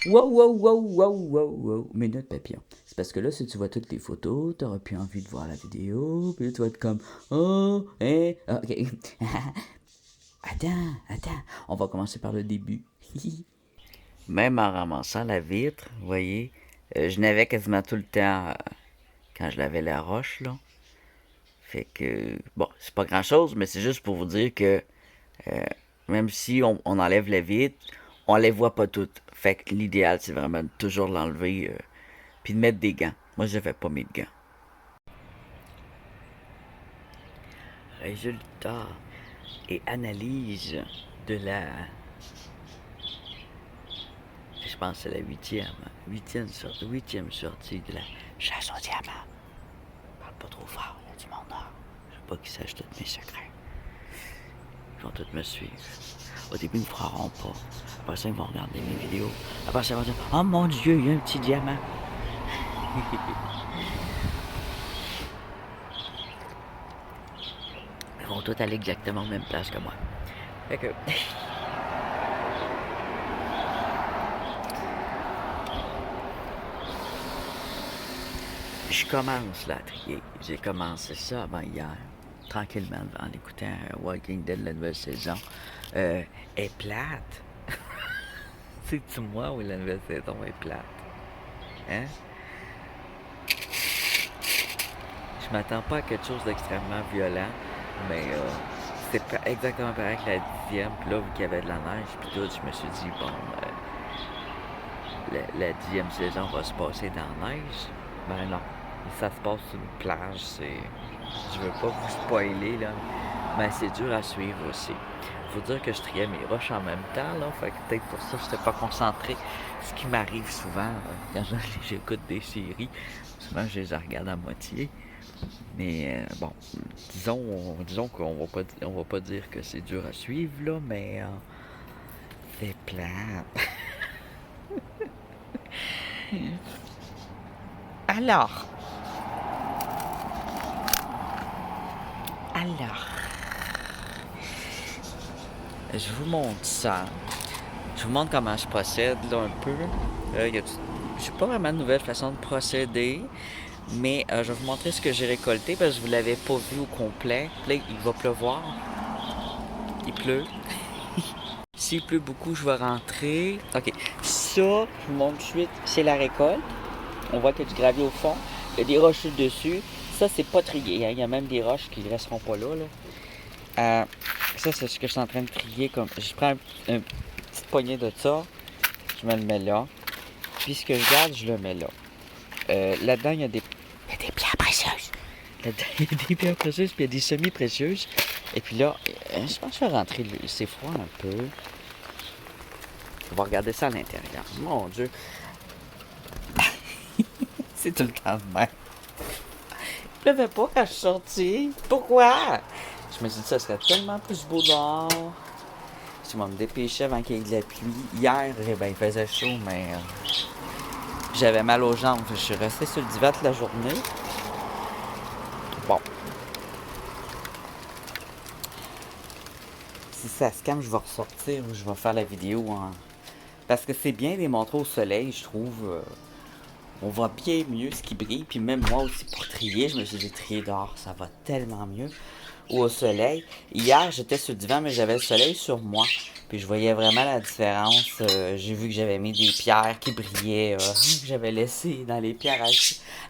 Wow, wow, wow, wow, wow, wow. Minute papillon. C'est parce que là, si tu vois toutes les photos, t'auras plus envie de voir la vidéo, puis là, tu vas être comme, oh, hein, ah, ok. Attends, on va commencer par le début. Même en ramassant la vitre, vous voyez, je n'avais quasiment tout le temps quand je lavais la roche, là. Fait que, bon, c'est pas grand chose, mais c'est juste pour vous dire que euh, même si on enlève la vitre, on les voit pas toutes. Fait que l'idéal, c'est vraiment de toujours l'enlever puis de mettre des gants. Moi, je n'avais pas mis de gants. Résultat et analyse de la. Je pense que c'est la huitième sortie de la chasse au diamant. Parle pas trop fort, il y a du monde dehors. Je veux pas qu'ils sachent tous mes secrets. Ils vont tous me suivre. Au début, ils me feront pas. Après ça, ils vont regarder mes vidéos. Après ça, ils vont dire, oh mon Dieu, il y a un petit diamant. Ils vont tous aller exactement aux mêmes places que moi. Fait que. Je commence là à trier. J'ai commencé ça avant hier, tranquillement, en écoutant Walking Dead, la nouvelle saison. Est plate. C'est-tu moi ou la nouvelle saison est plate? Hein? Je m'attends pas à quelque chose d'extrêmement violent, mais c'est exactement pareil que la dixième. Puis là, vu qu'il y avait de la neige, puis tout, je me suis dit, bon, la dixième saison va se passer dans la neige. Ben non, ça se passe sur une plage, c'est. Je veux pas vous spoiler, là, mais c'est dur à suivre aussi. Faut dire que je triais mes roches en même temps, là, fait que peut-être pour ça je n'étais pas concentré. Ce qui m'arrive souvent quand j'écoute des séries, souvent je les regarde à moitié. Mais bon, disons qu'on va pas dire que c'est dur à suivre, là, mais c'est plat. Alors, alors, je vous montre ça. Je vous montre comment je procède là un peu. Je n'ai pas vraiment de nouvelle façon de procéder, mais je vais vous montrer ce que j'ai récolté parce que vous ne l'avez pas vu au complet. Là, il va pleuvoir. Il pleut. S'il pleut beaucoup, je vais rentrer. Ok, ça, je vous montre tout de suite, c'est la récolte. On voit qu'il y a du gravier au fond. Il y a des roches dessus. Ça, c'est pas trié. Hein. Il y a même des roches qui ne resteront pas là. Ça, c'est ce que je suis en train de trier. Je prends une petite poignée de ça. Je me le mets là. Puis ce que je garde, je le mets là. Là-dedans, il y a des pierres précieuses. Là-dedans, il y a des pierres précieuses, puis il y a des semi-précieuses. Et puis là, je pense que je vais rentrer. C'est froid un peu. On va regarder ça à l'intérieur. Mon Dieu. C'est tout le temps de même. Il pleuvait pas quand je suis sortie. Pourquoi? Je me suis dit, ça serait tellement plus beau dehors. Je vais me dépêcher avant qu'il y ait de la pluie. Hier, ben, il faisait chaud, mais j'avais mal aux jambes. Je suis resté sur le divan toute la journée. Bon. Si ça se calme, je vais ressortir ou je vais faire la vidéo en. Parce que c'est bien de les montrer au soleil, je trouve. On voit bien mieux ce qui brille. Puis même moi aussi, pour trier, je me suis dit, trier dehors, ça va tellement mieux. Ou au soleil. Hier, j'étais sur le divan, mais j'avais le soleil sur moi. Puis je voyais vraiment la différence. J'ai vu que j'avais mis des pierres qui brillaient, que j'avais laissé dans les pierres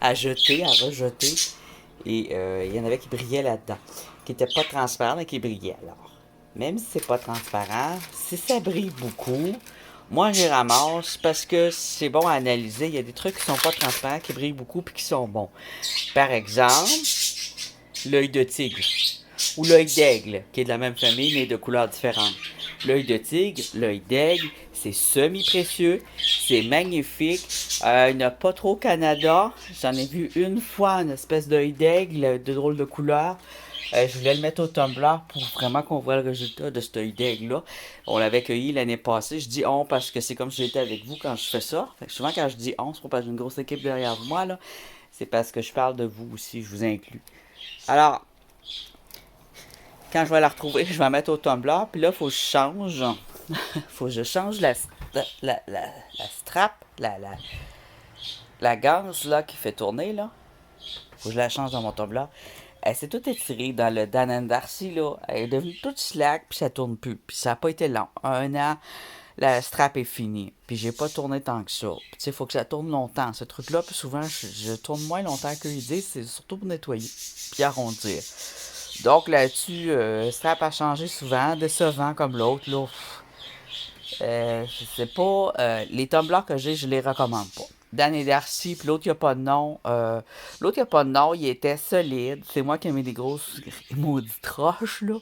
à jeter, à rejeter. Et il y en avait qui brillaient là-dedans. Qui n'étaient pas transparents, mais qui brillaient. Alors, même si c'est pas transparent, si ça brille beaucoup, moi j'y ramasse parce que c'est bon à analyser. Il y a des trucs qui sont pas transparents, qui brillent beaucoup puis qui sont bons. Par exemple, l'œil de tigre ou l'œil d'aigle, qui est de la même famille mais de couleurs différentes. L'œil de tigre, l'œil d'aigle, c'est semi-précieux, c'est magnifique. Il n'y en a pas trop au Canada. J'en ai vu une fois une espèce d'œil d'aigle de drôle de couleur. Je voulais le mettre au Tumblr pour vraiment qu'on voit le résultat de cet œil d'aigle-là. On l'avait cueilli l'année passée. Je dis on parce que c'est comme si j'étais avec vous quand je fais ça. Fait que souvent quand je dis on, c'est pas parce que j'ai une grosse équipe derrière moi, là. C'est parce que je parle de vous aussi, je vous inclus. Alors, quand je vais la retrouver, je vais la mettre au Tumblr. Puis là, il faut que je change. Faut que je change la strap, la ganse là qui fait tourner là, faut que je la change dans mon tumbler. Elle s'est toute étirée dans le Dan Darcy là. Elle est devenue toute slack puis ça tourne plus. Puis ça a pas été long. Un an, la strap est finie. Puis j'ai pas tourné tant que ça. Puis tu sais, faut que ça tourne longtemps. Ce truc-là, puis souvent, je tourne moins longtemps que ils disent. C'est surtout pour nettoyer puis arrondir. Donc là-dessus, strap a changé souvent. Décevant comme l'autre là. C'est pas. Les tumblers que j'ai, je les recommande pas. Dan et Darcy, puis l'autre, il n'y a pas de nom. L'autre, il n'y a pas de nom, il était solide. C'est moi qui ai mis des grosses maudites roches, là.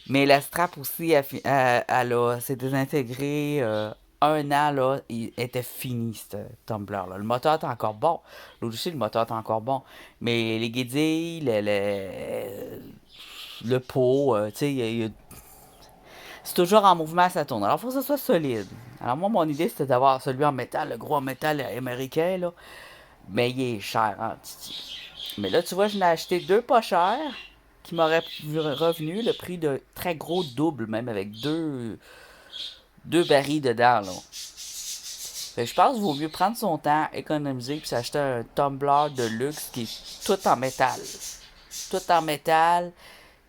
Mais la strap aussi, s'est désintégrée. Un an, là, il était fini, ce tumbler-là. Le moteur est encore bon. L'autre aussi, le moteur est encore bon. Mais les guédilles, le pot, tu sais, c'est toujours en mouvement, ça tourne. Alors, il faut que ça soit solide. Alors, moi, mon idée, c'était d'avoir celui en métal, le gros métal américain, là. Mais il est cher, hein, titi. Mais là, tu vois, je n'ai acheté deux pas chers, qui m'auraient revenu le prix de très gros double, même avec deux barils dedans, là. Fait que je pense qu'il vaut mieux prendre son temps, économiser, puis s'acheter un tumbler de luxe qui est tout en métal. Tout en métal,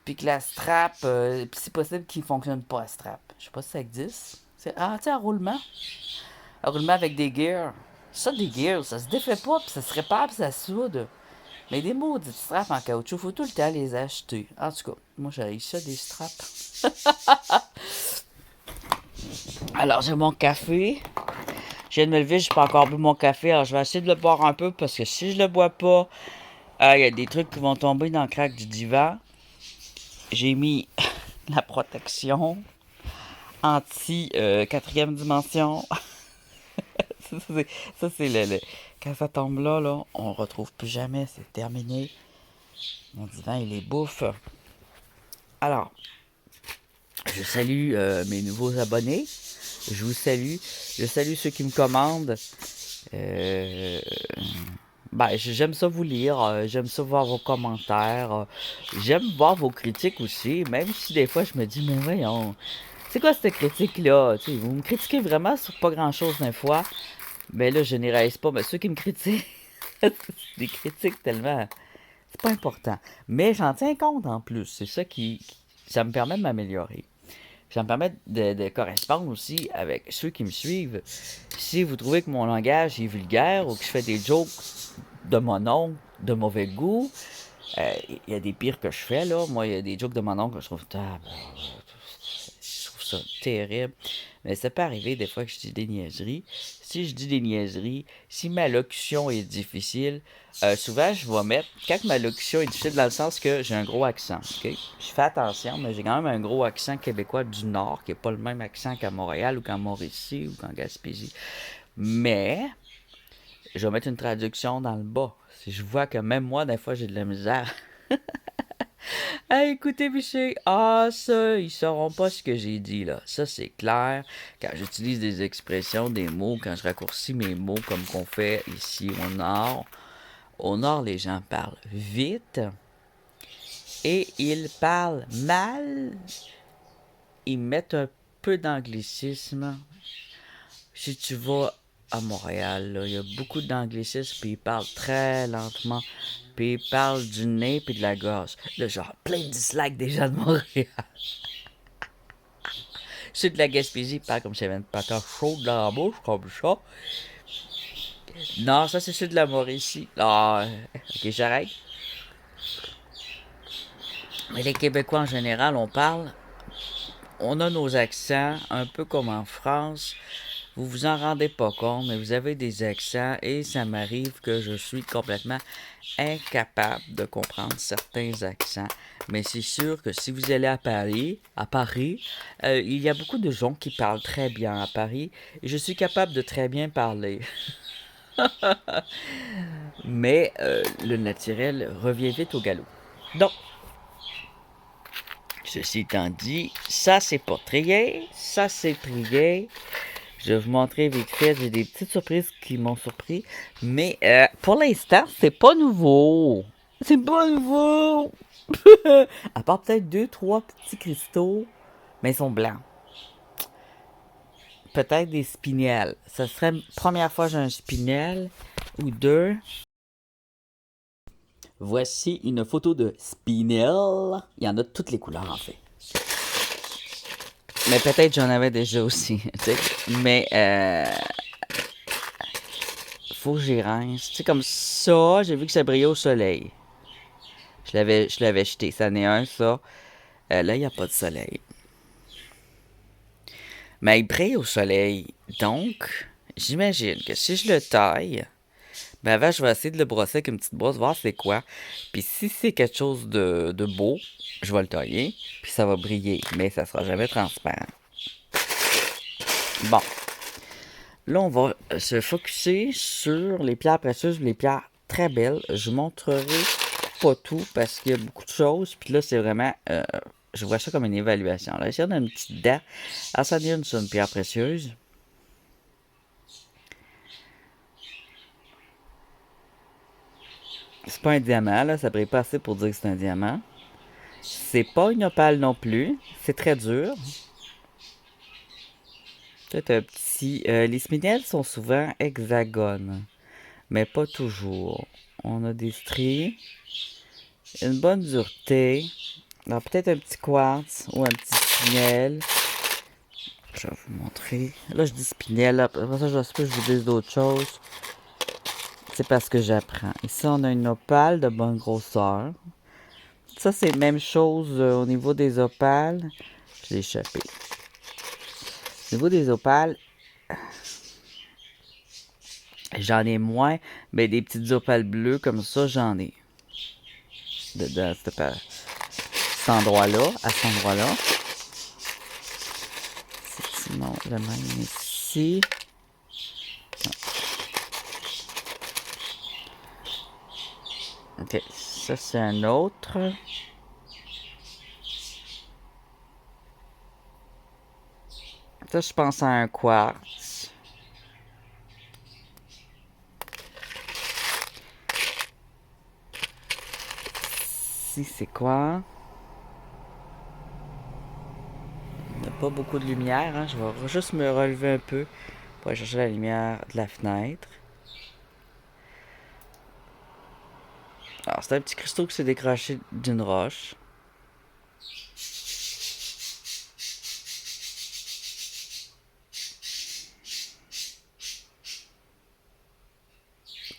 puis que la strap, puis c'est possible qu'il ne fonctionne pas, la strap. Je sais pas si ça existe. Ah, tu sais, un roulement. Un roulement avec des gears. Ça, des gears, ça se défait pas, puis ça se répare, puis ça soude. Mais des maudites straps en caoutchouc, faut tout le temps les acheter. En tout cas, moi, j'ai ça, des straps. Alors, j'ai mon café. Je viens de me lever, j'ai pas encore bu mon café. Alors, je vais essayer de le boire un peu, parce que si je le bois pas, il y a des trucs qui vont tomber dans le crack du divan. J'ai mis la protection anti quatrième dimension. ça, c'est quand ça tombe là, on retrouve plus jamais, c'est terminé. Mon divan, il est bouffe. Alors, je salue mes nouveaux abonnés. Je vous salue. Je salue ceux qui me commandent. J'aime ça vous lire. J'aime ça voir vos commentaires. J'aime voir vos critiques aussi. Même si des fois, je me dis, mais voyons, c'est quoi cette critique-là? Tu sais, vous me critiquez vraiment sur pas grand-chose d'un fois. Mais là, je généralise pas. Mais ceux qui me critiquent, c'est des critiques tellement... C'est pas important. Mais j'en tiens compte en plus. C'est ça ça me permet de m'améliorer. Ça me permet de correspondre aussi avec ceux qui me suivent. Si vous trouvez que mon langage est vulgaire ou que je fais des jokes de mon oncle de mauvais goût, il y a des pires que je fais, là. Moi, il y a des jokes de mon oncle que je trouve ça terrible. Mais ça peut arriver des fois que je dis des niaiseries. Si je dis des niaiseries, si ma locution est difficile, souvent je vais mettre, quand ma locution est difficile dans le sens que j'ai un gros accent, ok? Je fais attention, mais j'ai quand même un gros accent québécois du Nord, qui n'est pas le même accent qu'à Montréal ou qu'en Mauricie ou qu'en Gaspésie. Mais, je vais mettre une traduction dans le bas. Si je vois que même moi, des fois, j'ai de la misère. Ah, écoutez, Miché, ça, ils sauront pas ce que j'ai dit, là. Ça, c'est clair. Quand j'utilise des expressions, des mots, quand je raccourcis mes mots, comme qu'on fait ici au Nord, les gens parlent vite et ils parlent mal. Ils mettent un peu d'anglicisme. Si tu vas à Montréal, là, il y a beaucoup d'anglicisme, puis ils parlent très lentement. Puis il parle du nez puis de la gorge. Là, genre, plein de dislikes des gens de Montréal. Ceux de la Gaspésie parlent comme si j'avais une patate chaude dans la bouche, comme ça. Non, ça, c'est ceux de la Mauricie. Ah, ok, j'arrête. Mais les Québécois, en général, on a nos accents, un peu comme en France. Vous vous en rendez pas compte, mais vous avez des accents et ça m'arrive que je suis complètement incapable de comprendre certains accents. Mais c'est sûr que si vous allez à Paris, il y a beaucoup de gens qui parlent très bien à Paris et je suis capable de très bien parler. Mais le naturel revient vite au galop. Donc, ceci étant dit, ça c'est pas trié, ça c'est trié. Je vais vous montrer vite fait, j'ai des petites surprises qui m'ont surpris. Mais pour l'instant, c'est pas nouveau. C'est pas nouveau. À part peut-être 2, 3 petits cristaux, mais ils sont blancs. peut-être des spinels. Ce serait la première fois que j'ai un spinel ou deux. Voici une photo de spinel. Il y en a de toutes les couleurs en fait. Mais peut-être j'en avais déjà aussi. Mais faut que j'y rince. Tu sais, comme ça, j'ai vu que ça brillait au soleil. Je l'avais jeté. Ça n'est un, ça. Là, il n'y a pas de soleil. Mais il brille au soleil. Donc, j'imagine que si je le taille, ben avant, je vais essayer de le brosser avec une petite brosse, voir c'est quoi. Puis si c'est quelque chose de beau, je vais le tailler. Puis ça va briller. Mais ça sera jamais transparent. Bon. Là, on va se focusser sur les pierres précieuses, les pierres très belles. Je vous montrerai pas tout parce qu'il y a beaucoup de choses. Puis là, c'est vraiment... je vois ça comme une évaluation. Là, ici, on a une petite dent. Arsenium, c'est une pierre précieuse. C'est pas un diamant, là. Ça brille pas assez pour dire que c'est un diamant. C'est pas une opale non plus. C'est très dur. Peut-être un petit... les spinels sont souvent hexagones. Mais pas toujours. On a des stries. Une bonne dureté. Alors peut-être un petit quartz ou un petit spinel. Je vais vous montrer. Là, je dis spinel. Là. Après ça, je sais pas, je vous dis d'autres choses. C'est parce que j'apprends. Ici, on a une opale de bonne grosseur. Ça, c'est la même chose au niveau des opales. Je l'ai échappé. Au niveau des opales, j'en ai moins. Mais des petites opales bleues comme ça, j'en ai. Dedans, cet endroit-là, à cet endroit-là. Sinon, le même ici. Ok, ça c'est un autre. Ça, je pense à un quartz. Ici, c'est quoi? Il n'y a pas beaucoup de lumière, hein? Je vais juste me relever un peu pour aller chercher la lumière de la fenêtre. Alors, c'est un petit cristaux qui s'est décroché d'une roche.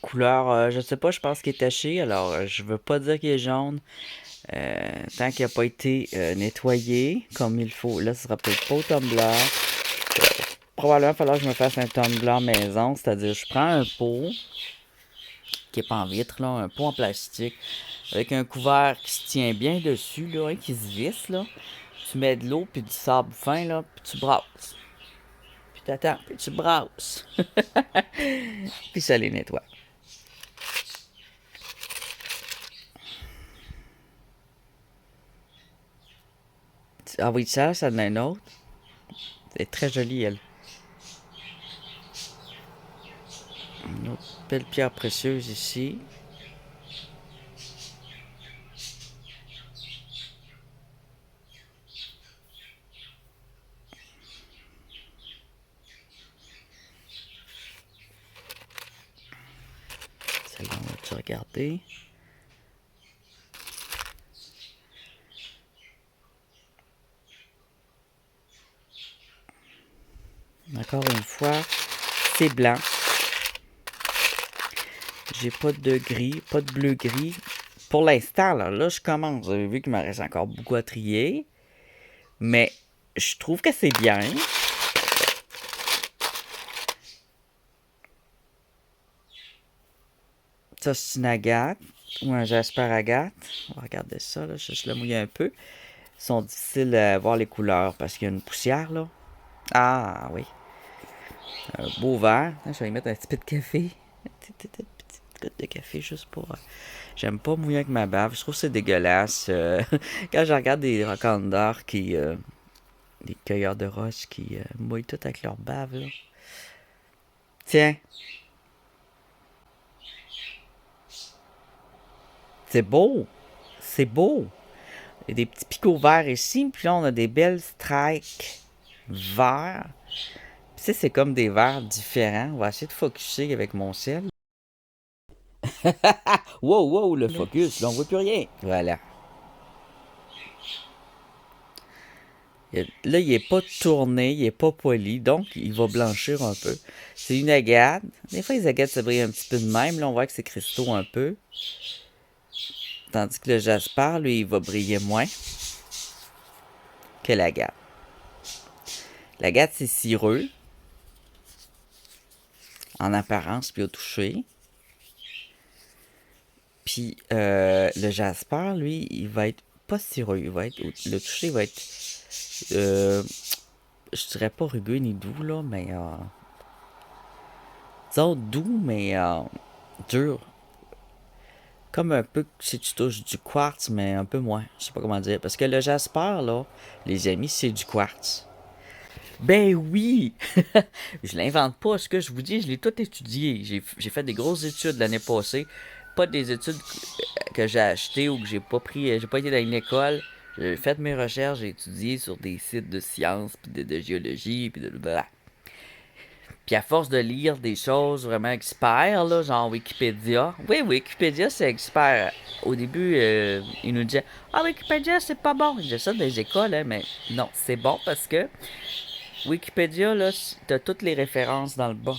Couleur, je sais pas, je pense qu'il est taché. Alors, je veux pas dire qu'il est jaune. Tant qu'il n'a pas été nettoyé comme il faut. Là, ce sera peut-être pas au tumbler. Probablement, il va falloir que je me fasse un tumbler maison. C'est-à-dire, je prends un pot qui n'est pas en vitre, là, un pot en plastique, avec un couvert qui se tient bien dessus, là, hein, qui se visse, là. Tu mets de l'eau puis du sable fin, là, puis tu brasses. Puis t'attends, puis tu brasses. Puis ça les nettoie. Ah oui, ça en a une autre. Elle est très jolie, elle. Une autre belle pierre précieuse ici. Celle-là, on va-tu regarder? Encore une fois, c'est blanc. J'ai pas de gris, pas de bleu-gris. Pour l'instant, là, je commence. Vous avez vu qu'il me reste encore beaucoup à trier. Mais je trouve que c'est bien. Ça, c'est une agate ou un jasper agate. On va regarder ça, là. Je le mouille un peu. Ils sont difficiles à voir les couleurs parce qu'il y a une poussière, là. Ah, oui. Un beau verre. Je vais y mettre un petit peu de café. Une petite goutte de café juste pour... J'aime pas mouiller avec ma bave. Je trouve que c'est dégueulasse. Quand je regarde des racondeurs qui... des cueilleurs de roches qui mouillent tout avec leur bave, là. Tiens. C'est beau. C'est beau. Il y a des petits picots verts ici. Puis là, on a des belles strikes verts. sais, c'est comme des verres différents. On va essayer de focuser avec mon ciel. Wow, wow, le focus, là, on voit plus rien. Voilà. Là, il est pas tourné, il est pas poli, donc il va blanchir un peu. C'est une agate. Des fois, les agates se brillent un petit peu de même. Là, on voit que c'est cristaux un peu. Tandis que le jasper, lui, il va briller moins que l'agate. L'agate, c'est cireux, en apparence, puis au toucher. Puis le jasper, lui, il va être pas cireux. Le toucher va être, je dirais pas rugueux ni doux, là, mais disons doux, mais dur. Comme un peu si tu touches du quartz, mais un peu moins. Je sais pas comment dire. Parce que le jasper, là, les amis, c'est du quartz. Ben oui! Je l'invente pas. Ce que je vous dis, je l'ai tout étudié. J'ai fait des grosses études l'année passée. Pas des études que j'ai achetées ou que j'ai pas pris. J'ai pas été dans une école. J'ai fait mes recherches, j'ai étudié sur des sites de sciences, puis de géologie, puis de blablabla. Puis à force de lire des choses vraiment experts, là, genre Wikipédia. Oui, Wikipédia, c'est expert. Au début, ils nous disaient Ah, Wikipédia, c'est pas bon. Ils disaient ça dans les écoles, hein, mais non, c'est bon parce que Wikipédia, là, t'as toutes les références dans le bas.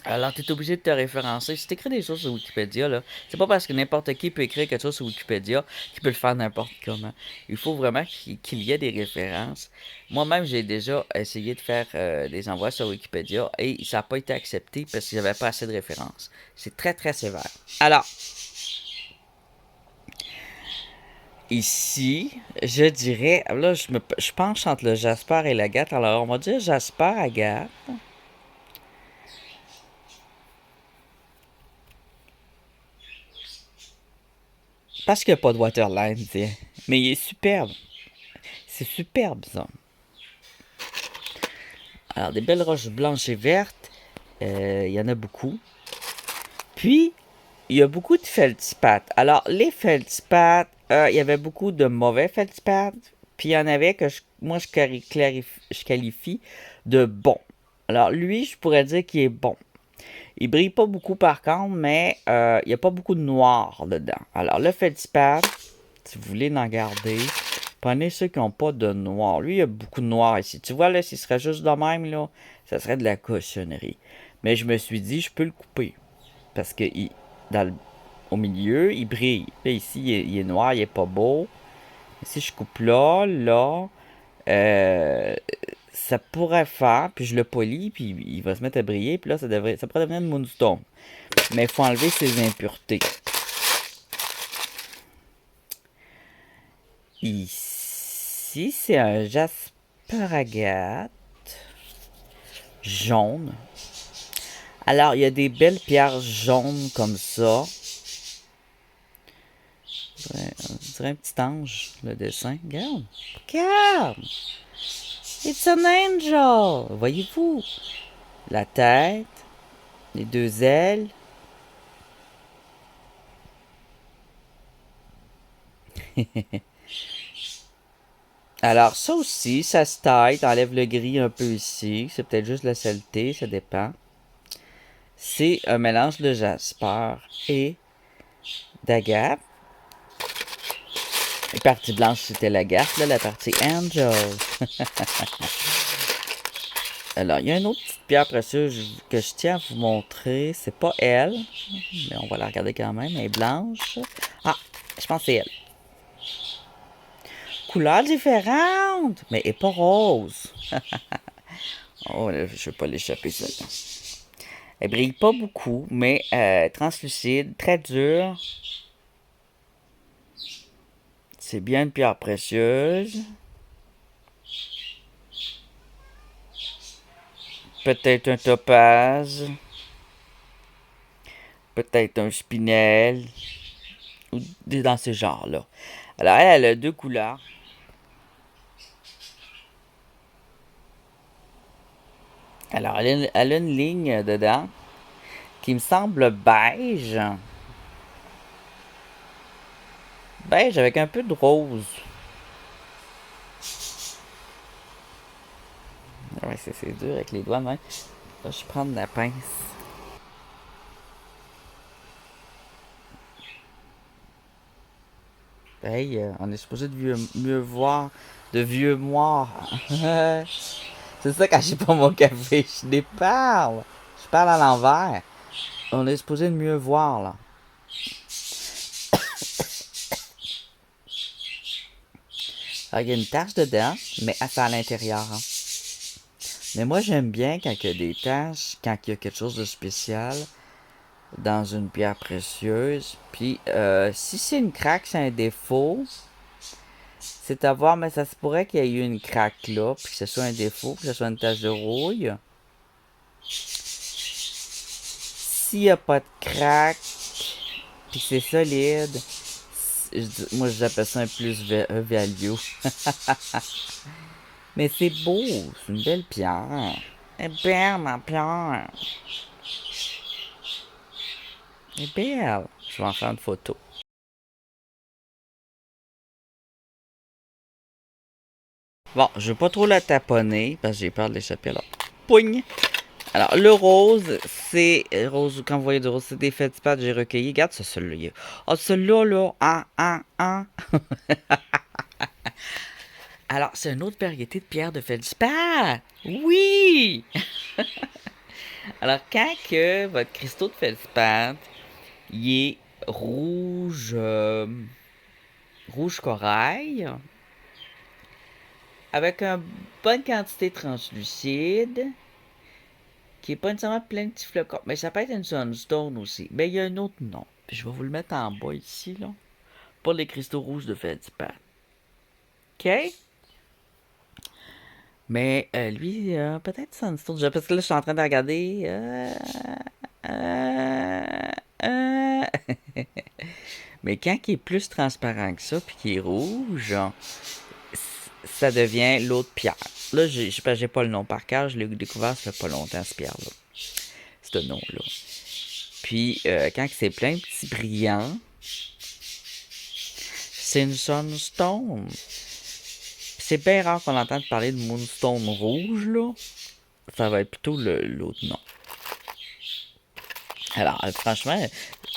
Alors, t'es obligé de te référencer. Si t'écris des choses sur Wikipédia, là, c'est pas parce que n'importe qui peut écrire quelque chose sur Wikipédia qu'il peut le faire n'importe comment. Il faut vraiment qu'il y ait des références. Moi-même, j'ai déjà essayé de faire des envois sur Wikipédia et ça n'a pas été accepté parce que j'avais pas assez de références. C'est très, très sévère. Alors, ici, je dirais, là, je penche entre le Jasper et l'agate. Alors, on va dire Jasper, agate. Parce qu'il n'y a pas de waterline, tiens. Mais il est superbe. C'est superbe, ça. Alors, des belles roches blanches et vertes. Il y en a beaucoup. Puis, il y a beaucoup de feldspath. Alors, les feldspath, il y avait beaucoup de mauvais feldspath. Puis, il y en avait que moi, je qualifie de bon. Alors, lui, je pourrais dire qu'il est bon. Il brille pas beaucoup, par contre, mais il n'y a pas beaucoup de noir dedans. Alors, le feldspath, si vous voulez en garder, prenez ceux qui n'ont pas de noir. Lui, il y a beaucoup de noir ici. Tu vois, là, s'il serait juste de même, là, ça serait de la cochonnerie. Mais je me suis dit, je peux le couper. Parce que au milieu, il brille. Là, ici, il est noir, il est pas beau. Si je coupe là, euh, ça pourrait faire, puis je le polis, puis il va se mettre à briller, puis là, ça pourrait devenir une moonstone. Mais il faut enlever ses impuretés. Ici, c'est un jasper agate jaune. Alors, il y a des belles pierres jaunes comme ça. On dirait un petit ange, le dessin. Regarde. Regarde. It's an angel. Voyez-vous? La tête, les deux ailes. Alors, ça aussi, ça se taille. T'enlèves le gris un peu ici. C'est peut-être juste la saleté, ça dépend. C'est un mélange de jasper et d'agate. La partie blanche, c'était l'agate, là, la partie angel. Alors, il y a une autre petite pierre précieuse que je tiens à vous montrer. C'est pas elle, mais on va la regarder quand même. Elle est blanche. Ah, je pense que c'est elle. Couleur différente, mais elle est pas rose. Oh, là, je vais pas l'échapper, ça. Elle brille pas beaucoup, mais translucide, très dure. C'est bien une pierre précieuse. Peut-être un topaz. Peut-être un spinel. Ou dans ce genre-là. Alors, elle a deux couleurs. Alors, elle a une ligne dedans qui me semble beige. Beige avec un peu de rose. On va c'est dur avec les doigts, même. Là, je prends de la pince. Hey, on est supposé de mieux voir, de vieux moire. C'est ça quand j'ai pas mon café, je les parle. Je parle à l'envers. On est supposé de mieux voir, là. Alors, il y a une tache dedans, mais c'est à l'intérieur. Hein. Mais moi, j'aime bien quand il y a des taches, quand il y a quelque chose de spécial dans une pierre précieuse. Puis, si c'est une craque, c'est un défaut. C'est à voir, mais ça se pourrait qu'il y ait eu une craque là, puis que ce soit un défaut, que ce soit une tache de rouille. S'il n'y a pas de craque, puis c'est solide, moi j'appelle ça un plus value. Mais c'est beau, c'est une belle pierre. Elle est belle, ma pierre. Elle est belle. Je vais en faire une photo. Bon, je vais pas trop la taponner parce que j'ai peur de l'échapper là. Pougne! Alors, le rose, c'est. Rose, quand vous voyez du rose, c'est des feldspaths que j'ai recueillis. Regarde ça, celui-là. Ah, celui-là, là. Alors, c'est une autre variété de pierre de feldspath. Oui! Alors, quand que votre cristaux de feldspath, il est rouge. Rouge corail. Avec une bonne quantité translucide. Qui est pas nécessairement plein de petits flocons. Mais ça peut être une sunstone aussi. Mais il y a un autre nom. Puis je vais vous le mettre en bas ici, là. Pour les cristaux rouges de feldspath. OK? Mais lui, peut-être sunstone. Parce que là, je suis en train de regarder. Mais quand il est plus transparent que ça, puis qu'il est rouge, ça devient l'autre pierre. Là, j'ai pas le nom par cœur. Je l'ai découvert ça fait pas longtemps, cette pierre-là. Ce nom-là. Puis, quand c'est plein de petits brillants, c'est une sunstone. C'est bien rare qu'on entende parler de moonstone rouge, là. Ça va être plutôt l'autre nom. Alors, franchement,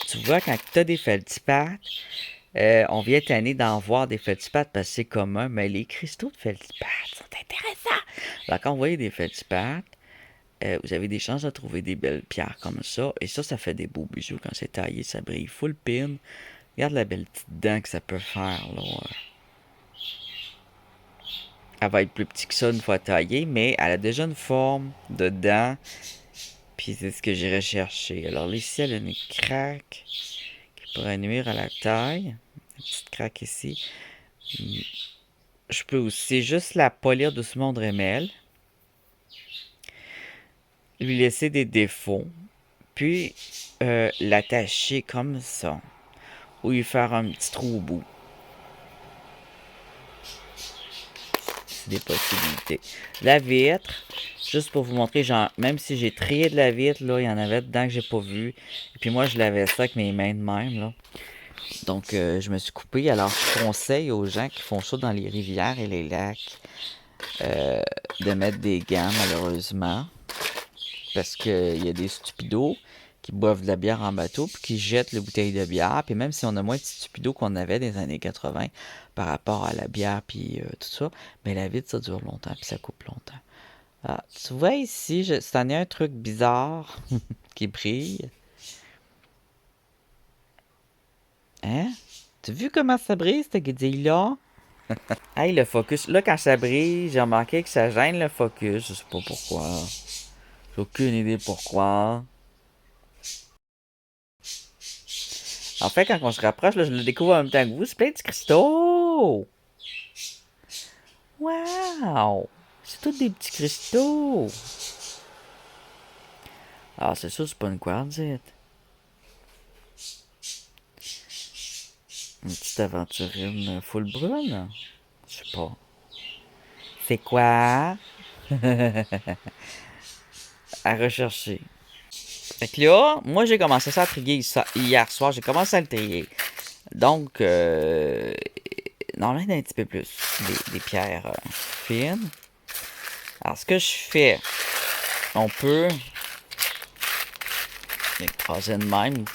tu vois, quand tu as des feldspaths, on vient tanner d'en voir des feldspaths parce que c'est commun, mais les cristaux de feldspath sont intéressants. Alors, quand vous voyez des feldspaths, vous avez des chances de trouver des belles pierres comme ça. Et ça fait des beaux bijoux quand c'est taillé, ça brille full pin. Regarde la belle petite dent que ça peut faire, là. Elle va être plus petite que ça une fois taillée, mais elle a déjà une forme de dent. Puis c'est ce que j'ai recherché. Alors là, ici, elle a une craque qui pourrait nuire à la taille. Une petite craque ici. Je peux aussi juste la polir doucement au Dremel. Lui laisser des défauts. Puis l'attacher comme ça. Ou lui faire un petit trou au bout. C'est des possibilités. La vitre, juste pour vous montrer, genre, même si j'ai trié de la vitre, là, il y en avait dedans que j'ai pas vu. Et puis moi, je lavais ça avec mes mains de même, là. Donc, je me suis coupé. Alors, je conseille aux gens qui font ça dans les rivières et les lacs de mettre des gants, malheureusement. Parce qu'il y a des stupidos qui boivent de la bière en bateau puis qui jettent les bouteilles de bière. Puis même si on a moins de stupidos qu'on avait des années 80 par rapport à la bière puis tout ça, mais la vitre, ça dure longtemps puis ça coupe longtemps. Ah, tu vois ici, cette année, un truc bizarre qui brille. Hein? Tu as vu comment ça brille, cette guédille-là? Hey, le focus. Là, quand ça brille, j'ai remarqué que ça gêne le focus. Je sais pas pourquoi. J'ai aucune idée pourquoi. En fait, quand on se rapproche, là, je le découvre en même temps que vous. C'est plein de cristaux! Wow! C'est tous des petits cristaux! Ah, c'est sûr, c'est pas une quartzite. Une petite aventurine full brune? Je sais pas. C'est quoi? À rechercher. Fait que là, moi j'ai commencé ça à trier hier soir. J'ai commencé à le trier. Donc, normalement, il y en a un petit peu plus. Des pierres fines. Alors, ce que je fais, on peut écraser de même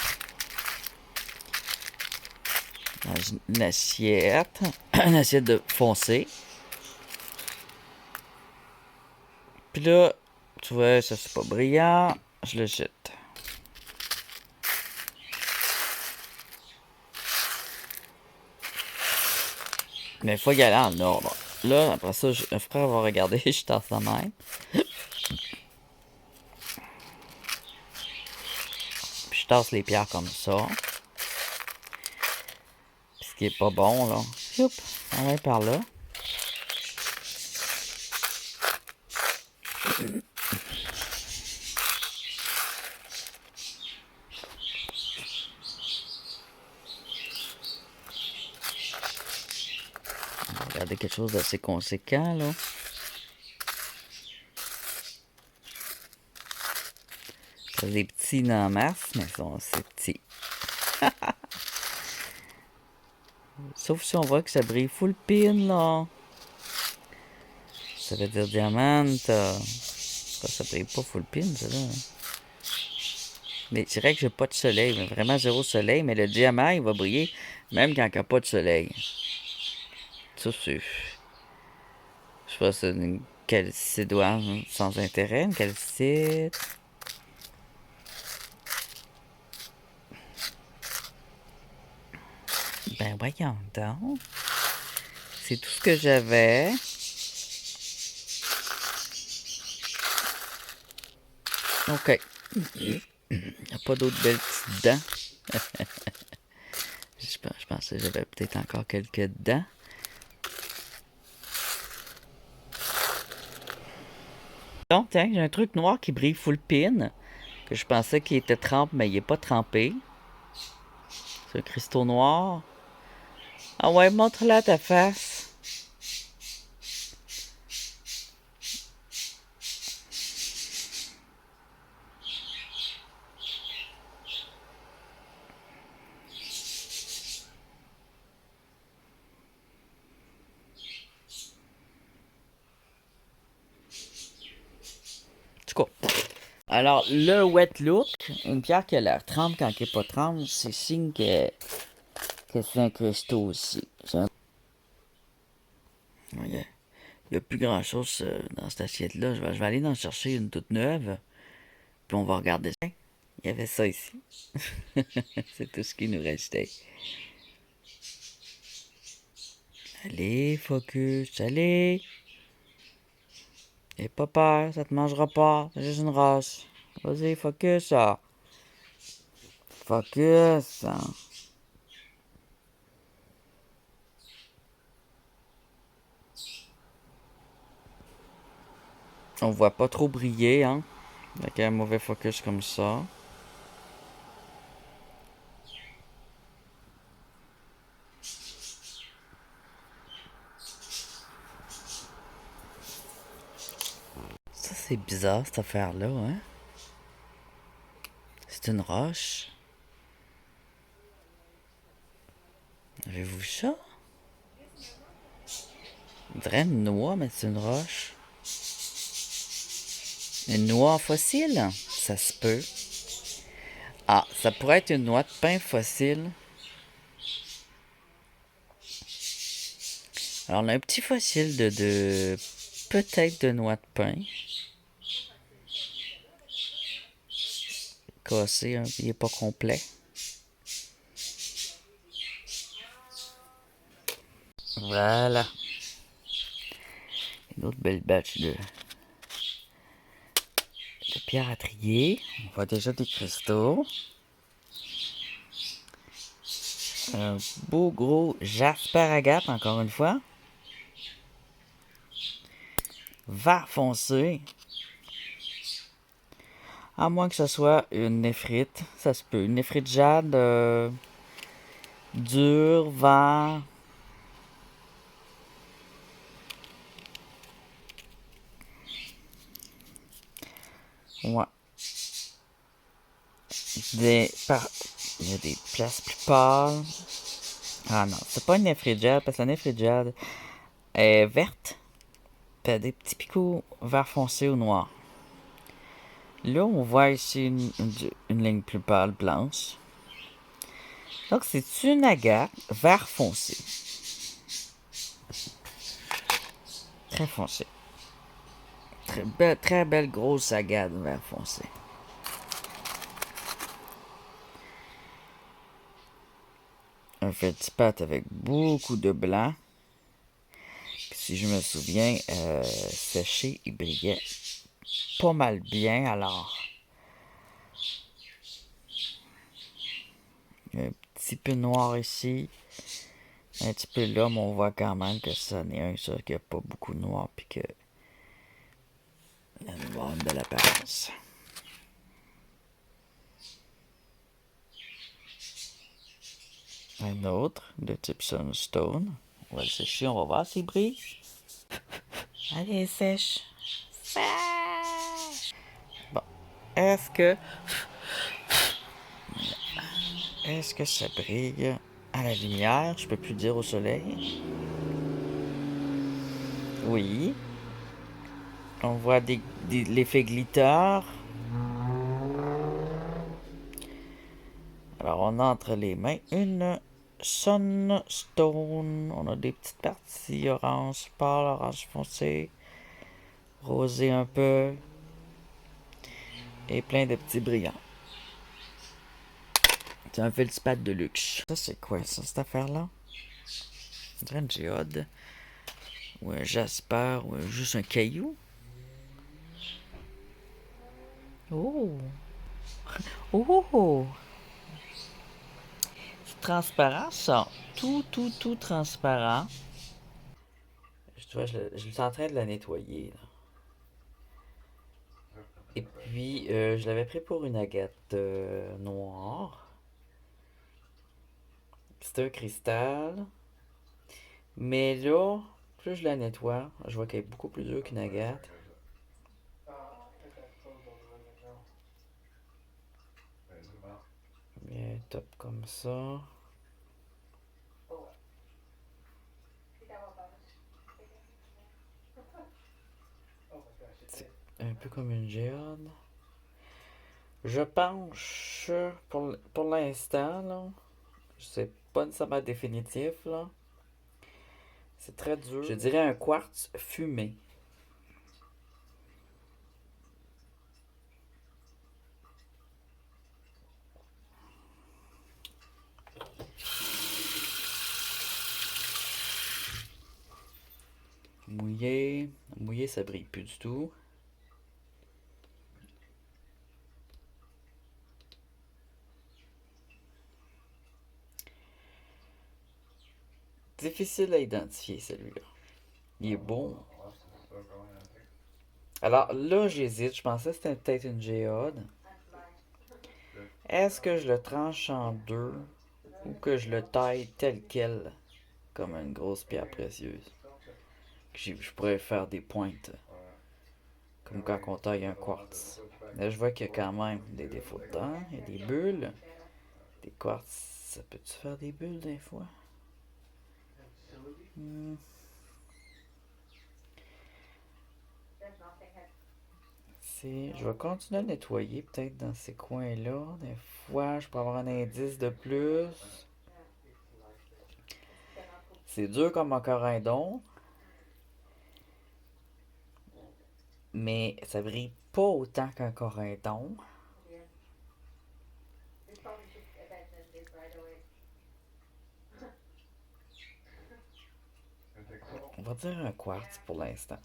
dans une assiette, une assiette de foncé. Puis là, tu vois, ça c'est pas brillant, je le jette. Mais il faut y aller en ordre. Là, après ça, après avoir regardé, je tasse la même. Puis je tasse les pierres comme ça. Puis ce qui est pas bon, là. Youp, on va par là. On va regarder quelque chose d'assez conséquent, là. C'est des petits dans la masse, mais ils sont assez petits. Sauf si on voit que ça brille full pin, là. Ça veut dire diamant. Ça brille pas full pin, ça, là. Mais je dirais que j'ai pas de soleil, mais vraiment zéro soleil. Mais le diamant, il va briller même quand il n'y a pas de soleil. Ça, c'est... Je sais pas, c'est une calcidoire sans intérêt, une calcite. Ben voyons donc. C'est tout ce que j'avais. Ok. Il n'y a pas d'autres belles petites dents. Je pensais que j'avais peut-être encore quelques dents. Donc, tiens, j'ai un truc noir qui brille full pin. Que je pensais qu'il était trempé, mais il n'est pas trempé. C'est un cristaux noir. Ah ouais, montre-la ta face. En tout cas. Alors, le wet look, une pierre qui a l'air trempe quand elle n'est pas trempe, c'est signe que c'est un cristaux aussi. Il n'y a plus grand chose dans cette assiette-là. Je vais aller en chercher une toute neuve. Puis on va regarder ça. Il y avait ça ici. C'est tout ce qui nous restait. Allez, focus, allez. Et pas peur, ça te mangera pas. C'est juste une roche. Vas-y, focus, ça. Focus. On voit pas trop briller, hein. Avec un mauvais focus comme ça. Ça, c'est bizarre, cette affaire-là, hein. C'est une roche. Avez-vous vu ça? On dirait une noix, mais c'est une roche. Une noix fossile? Ça se peut. Ah, ça pourrait être une noix de pain fossile. Alors, on a un petit fossile peut-être de noix de pain. Cassé, hein, il est pas complet. Voilà. Une autre belle batch de pierre à trier. On voit déjà des cristaux. Un beau gros jasper agate, encore une fois. Vert foncé. À moins que ce soit une néphrite. Ça se peut. Une néphrite jade dure, vert. Ouais. Il y a des places plus pâles. Ah non, c'est pas une néphrite jade parce que la néphrite jade est verte. T'as des petits picots vert foncé ou noir. Là, on voit ici une ligne plus pâle, blanche. Donc, c'est une agate vert foncé. Très foncé. Très belle grosse agate vert foncé. Un feldspath avec beaucoup de blanc. Puis, si je me souviens, séché, il brillait pas mal bien. Alors, il y a un petit peu noir ici. Un petit peu là, mais on voit quand même que ça n'est un ça, qu'il n'y a pas beaucoup de noir. Puis que la noire a une belle apparence. Un autre de type Sunstone. On va le sécher, on va voir s'il brille. Allez, sèche. Sèche. Bon. Est-ce que ça brille à la lumière? Je peux plus dire au soleil. Oui. On voit l'effet glitter. Alors, on a entre les mains une Sunstone. On a des petites parties orange pâle, orange foncé, rosé un peu, et plein de petits brillants. C'est un feldspath de luxe. Ça, c'est quoi, ça, cette affaire-là? On dirait une géode, ou un jasper, ou juste un caillou. Oh! Oh! C'est transparent, ça. Tout transparent. Je suis en train de la nettoyer, là. Et puis, je l'avais pris pour une agate noire. C'est un cristal. Mais là, plus je la nettoie, je vois qu'elle est beaucoup plus dure qu'une agate. Bien top comme ça. C'est un peu comme une géode. Je penche pour l'instant, là. C'est pas nécessairement définitif, là. C'est très dur. Je dirais un quartz fumé. Mouillé. Mouillé, ça brille plus du tout. Difficile à identifier, celui-là. Il est beau. Alors là, j'hésite. Je pensais que c'était peut-être une géode. Est-ce que je le tranche en deux ou que je le taille tel quel comme une grosse pierre précieuse? Je pourrais faire des pointes comme quand on taille un quartz. Là, je vois qu'il y a quand même des défauts dedans. Il y a des bulles. Des quartz, ça peut-tu faire des bulles des fois? Je vais continuer à nettoyer peut-être dans ces coins-là. Des fois, je peux avoir un indice de plus. C'est dur comme un corindon. Mais ça brille pas autant qu'un corindon. On va dire un quartz pour l'instant.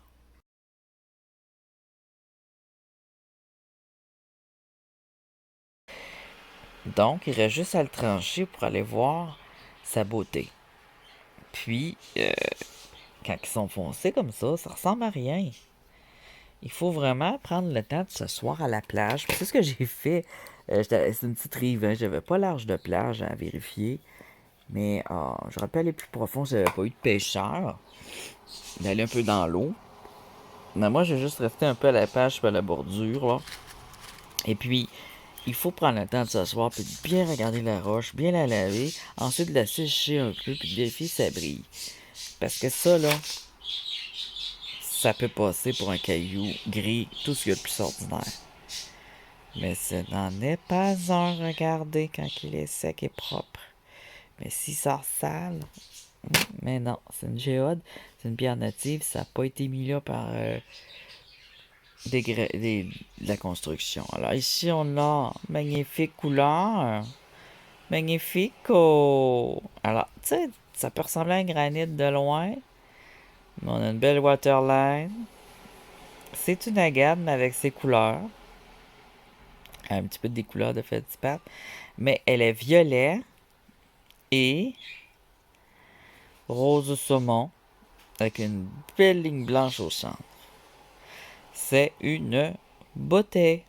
Donc, il reste juste à le trancher pour aller voir sa beauté. Puis, quand ils sont foncés comme ça ressemble à rien. Il faut vraiment prendre le temps de s'asseoir à la plage. C'est ce que j'ai fait. C'est une petite rive, hein. J'avais pas large de plage à vérifier. Mais j'aurais pu aller plus profond si j'avais pas eu de pêcheur. D'aller un peu dans l'eau. Mais moi, j'ai juste resté un peu à la plage, sur la bordure, là. Et puis, il faut prendre le temps de s'asseoir, puis de bien regarder la roche, bien la laver, ensuite de la sécher un peu, puis de vérifier si ça brille. Parce que ça, là, ça peut passer pour un caillou gris, tout ce qu'il y a de plus ordinaire. Mais ce n'en est pas un, regardez, quand il est sec et propre. Mais si ça sale, mais non, c'est une géode, c'est une pierre native, ça n'a pas été mis là par la construction. Alors ici, on a magnifique couleur, magnifique. Oh. Alors, tu sais, ça peut ressembler à un granit de loin, mais on a une belle waterline. C'est une agate, mais avec ses couleurs. Un petit peu des couleurs de feldspath, mais elle est violet et rose saumon avec une belle ligne blanche au centre. C'est une beauté.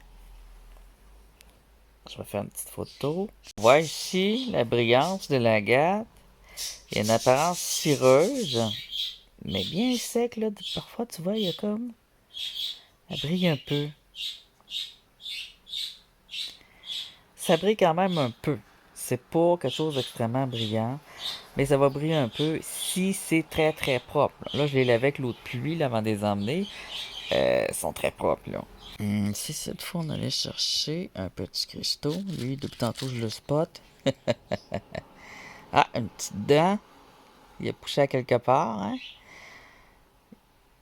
Je vais faire une petite photo. On voit ici la brillance de l'agate. Il y a une apparence cireuse, mais bien sec là. Parfois tu vois, il y a comme, elle brille un peu. Ça brille quand même un peu. C'est pas quelque chose d'extrêmement brillant, mais ça va briller un peu si c'est très très propre. Là, je les lavais avec l'eau de pluie là, avant de les emmener. Ils sont très propres là. Si cette fois on allait chercher un petit cristaux, lui depuis tantôt je le spot. Ah, une petite dent. Il a poussé à quelque part, hein?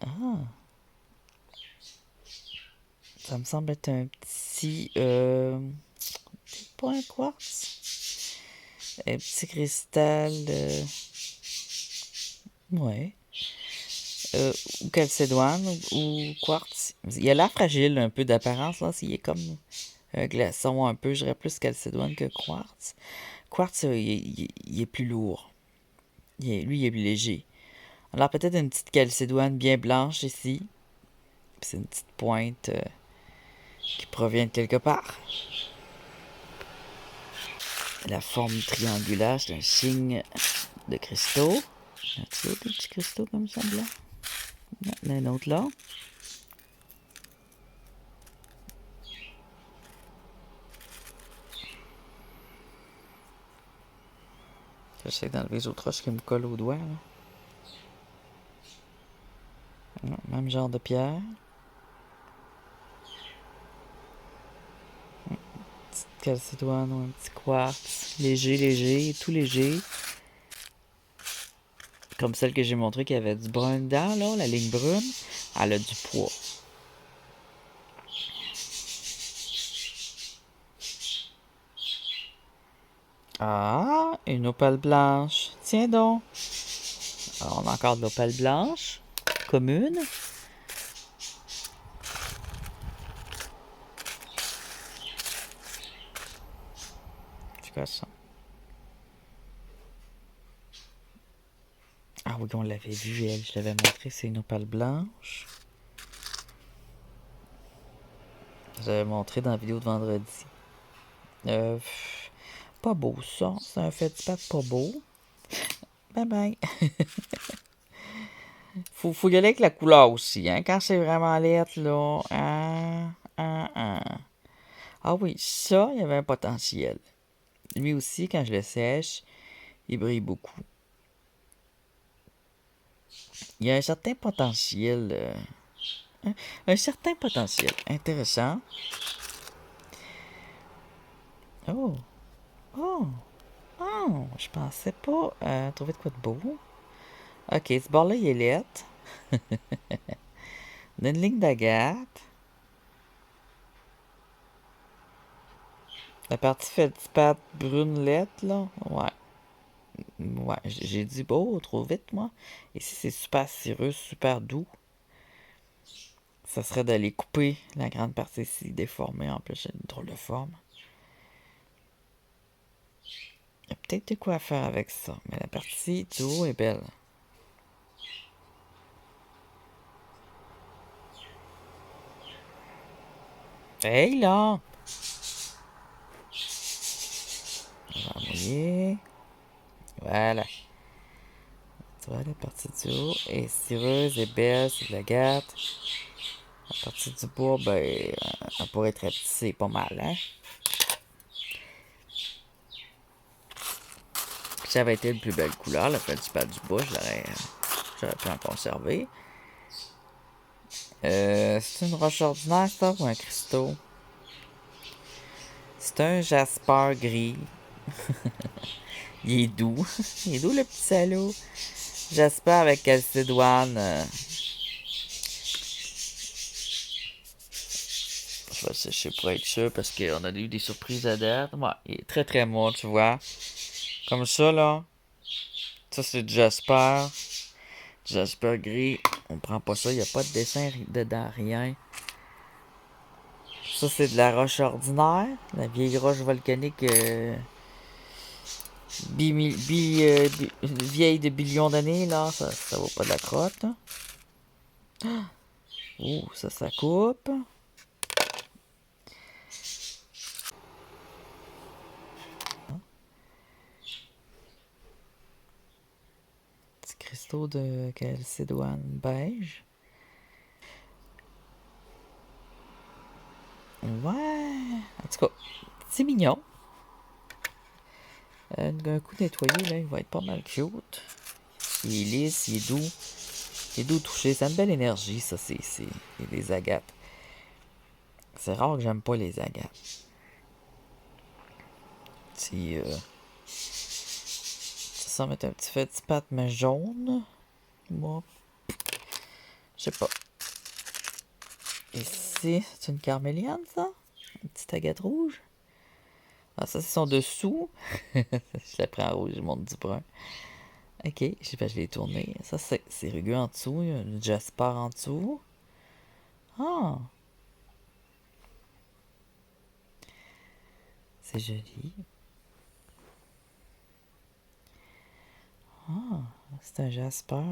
Ah. Ça me semble être un petit. C'est pas un quartz. Un petit cristal. Ouais. Ou calcédoine ou quartz. Il a l'air fragile un peu d'apparence, là. Il est comme un glaçon un peu. Je dirais plus calcédoine que quartz. Quartz, il est plus lourd. Lui, il est plus léger. Alors peut-être une petite calcédoine bien blanche ici. Puis c'est une petite pointe qui provient de quelque part. La forme triangulaire, c'est un signe de cristaux. Y a-t-il des petits cristaux comme ça blancs? Non, il y en a un autre là. J'essaie d'enlever les autres roches qui me collent au doigt. Là. Même genre de pierre. Petite calcédoine ou un petit quartz. Léger, tout léger. Comme celle que j'ai montrée qui avait du brun dedans, là, la ligne brune. Elle a du poids. Ah, une opale blanche. Tiens donc. Alors, on a encore de l'opale blanche. Commune. C'est quoi ça? Ah oui, on l'avait vu, elle. Je l'avais montré. C'est une opale blanche. Je l'avais montré dans la vidéo de vendredi. Pas beau, ça. C'est un feldspath pas beau. Bye bye. Faut y aller avec la couleur aussi, hein. Quand c'est vraiment lettre, là. Ah oui, ça, il y avait un potentiel. Lui aussi, quand je le sèche, il brille beaucoup. Il y a un certain potentiel. Un certain potentiel. Intéressant. Oh. Oh. Oh. Je pensais pas trouver de quoi de beau. Ok, ce bord-là, il est lettre. On a une ligne d'agate. La partie feldspath brune lettre, là. Ouais. Ouais, j'ai dit beau trop vite, moi. Ici, c'est super cireux, super doux. Ça serait d'aller couper la grande partie ici, déformée. En plus, c'est une drôle de forme. Il y a peut-être de quoi faire avec ça. Mais la partie du haut est belle. Hey là! On va envoyer. Voilà. Tu vois, la partie du haut est cireuse et belle, c'est de la gâte. La partie du bas, ben, elle pourrait être ratissée pas mal, hein? Si ça avait été une plus belle couleur, la feldspath du bas, j'aurais pu en conserver. C'est une roche ordinaire, ça, ou un cristaux? C'est un jasper gris. Il est doux. Il est doux, le petit salaud. Jasper avec calcédoine. Je vais sécher pour être sûr parce qu'on a eu des surprises à date. Ouais, il est très très mou, tu vois. Comme ça, là. Ça, c'est du Jasper. Du Jasper gris. On prend pas ça. Il n'y a pas de dessin dedans, rien. Ça, c'est de la roche ordinaire. La vieille roche volcanique vieille de billions d'années, là. Ça vaut pas de la crotte. Oh, ça coupe. Petit cristaux de calcédoine beige. Ouais. En tout cas, c'est mignon. Un coup nettoyé, là, il va être pas mal cute. Il est lisse, il est doux. Il est doux touché. C'est une belle énergie, ça, c'est des agates. C'est rare que j'aime pas les agates. Si, ça mettre un petit fait de pâte, mais jaune. Moi, je sais pas. Ici, c'est une carméliane, ça? Une petite agate rouge? Ah, ça, c'est son dessous. Je la prends en rouge, je monte du brun. Ok, je l'ai tourné. Ça, c'est rugueux en dessous. Il y a une jasper en dessous. Ah, c'est joli. Ah, c'est un jasper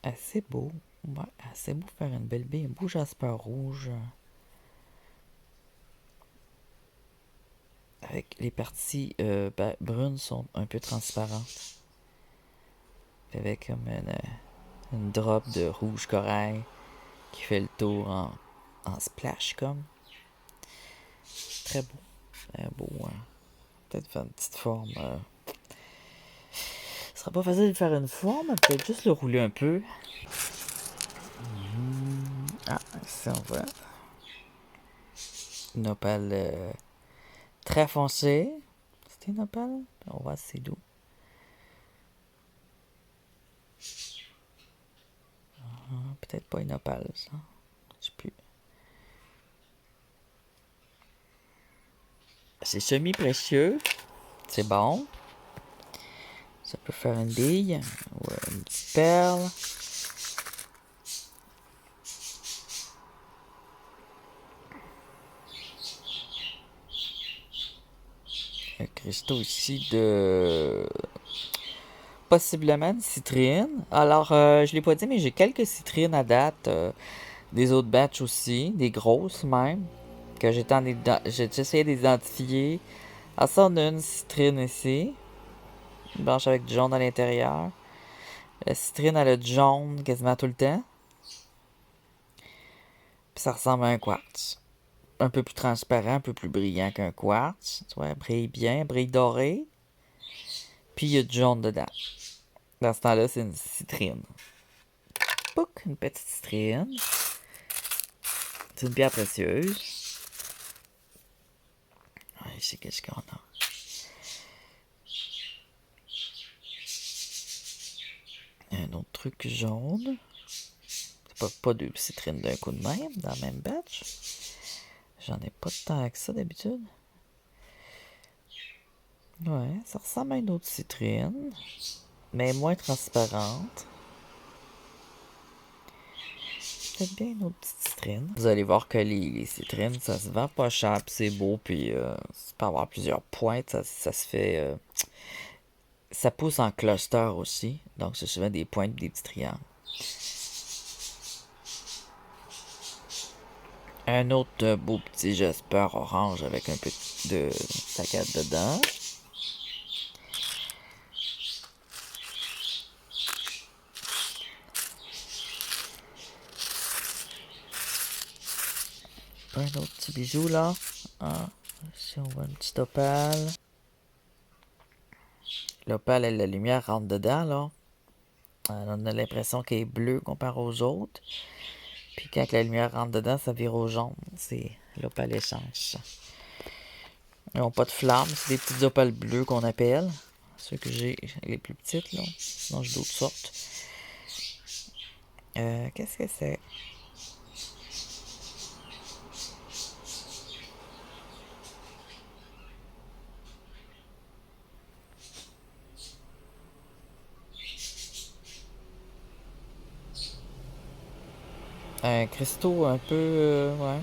assez beau. Ouais, assez beau pour faire une belle baie. Un beau jasper rouge. Avec les parties brunes sont un peu transparentes. Avec comme une drop de rouge corail qui fait le tour en splash comme. Très beau. Très beau. Peut-être faire une petite forme. Ce sera pas facile de faire une forme, mais peut-être juste le rouler un peu. Ah, ici on voit. Une opale très foncée. C'était une opale? On voit c'est doux. Peut-être pas une opale, ça. Je sais plus. C'est semi-précieux. C'est bon. Ça peut faire une bille ou une petite perle. Un cristaux ici de... Possiblement une citrine. Alors, je l'ai pas dit, mais j'ai quelques citrines à date. Des autres batchs aussi. Des grosses même. Que j'ai essayé d'identifier. Ah, ça, on a une citrine ici. Une blanche avec du jaune à l'intérieur. La citrine, elle a du jaune quasiment tout le temps. Puis ça ressemble à un quartz. Un peu plus transparent, un peu plus brillant qu'un quartz. Tu vois, elle brille bien, elle brille doré. Puis il y a du jaune dedans. Dans ce temps-là, c'est une citrine. Pouc, une petite citrine. C'est une pierre précieuse. Ouais, je sais qu'est-ce qu'on a. Un autre truc jaune. C'est pas deux citrines d'un coup de même, dans le même batch. J'en ai pas tant que ça d'habitude. Ouais, ça ressemble à une autre citrine, mais moins transparente. Peut-être bien une autre petite citrine. Vous allez voir que les citrines, ça se vend pas cher, puis c'est beau, puis ça peut avoir plusieurs pointes, ça se fait... ça pousse en cluster aussi, donc c'est souvent des pointes et des petits triangles. Un autre beau petit jasper orange avec un peu de tacade dedans. Un autre petit bijou là. Ah, si on voit une petite opale. L'opale, la lumière rentre dedans là. On a l'impression qu'elle est bleue comparée aux autres. Puis quand la lumière rentre dedans, ça vire au jaune. C'est l'opalescence. Ils n'ont pas de flammes, c'est des petites opales bleues qu'on appelle. Ceux que j'ai, les plus petites, là. Sinon, j'ai d'autres sortes. Qu'est-ce que c'est? Un cristaux un peu... ouais.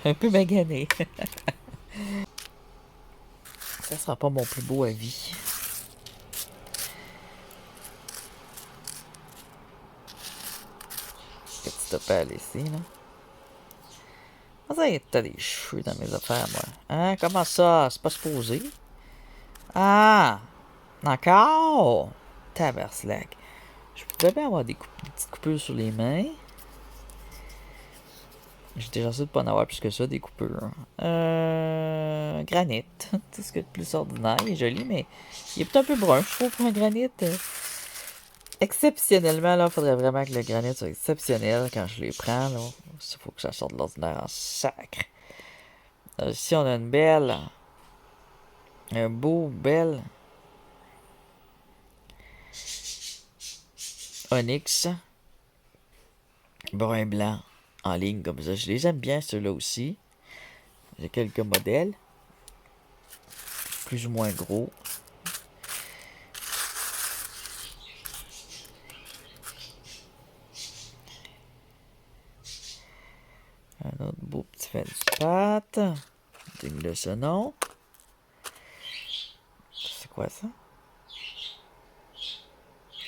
Un peu magané. Ça sera pas mon plus beau à vie. Petite opale ici, là. Ah, ça, t'as des cheveux dans mes affaires, moi. Hein? Comment ça? C'est pas supposé? Ah! Encore? Tabarslack. Je pourrais bien avoir des petites coupures sur les mains. J'ai déjà essayé de pas en avoir plus que ça, des coupures. Granit. Tout ce que de plus ordinaire. Il est joli, mais il est peut-être un peu brun, je trouve, pour un granit. Exceptionnellement, là, il faudrait vraiment que le granit soit exceptionnel quand je les prends, là. Il faut que ça sorte de l'ordinaire en sacre. Ici, on a une belle. Un beau, belle. Onyx. Brun blanc. En ligne comme ça. Je les aime bien, ceux-là aussi. J'ai quelques modèles. Plus ou moins gros. Un autre beau petit feldspathe. Digne de ce nom. C'est quoi ça?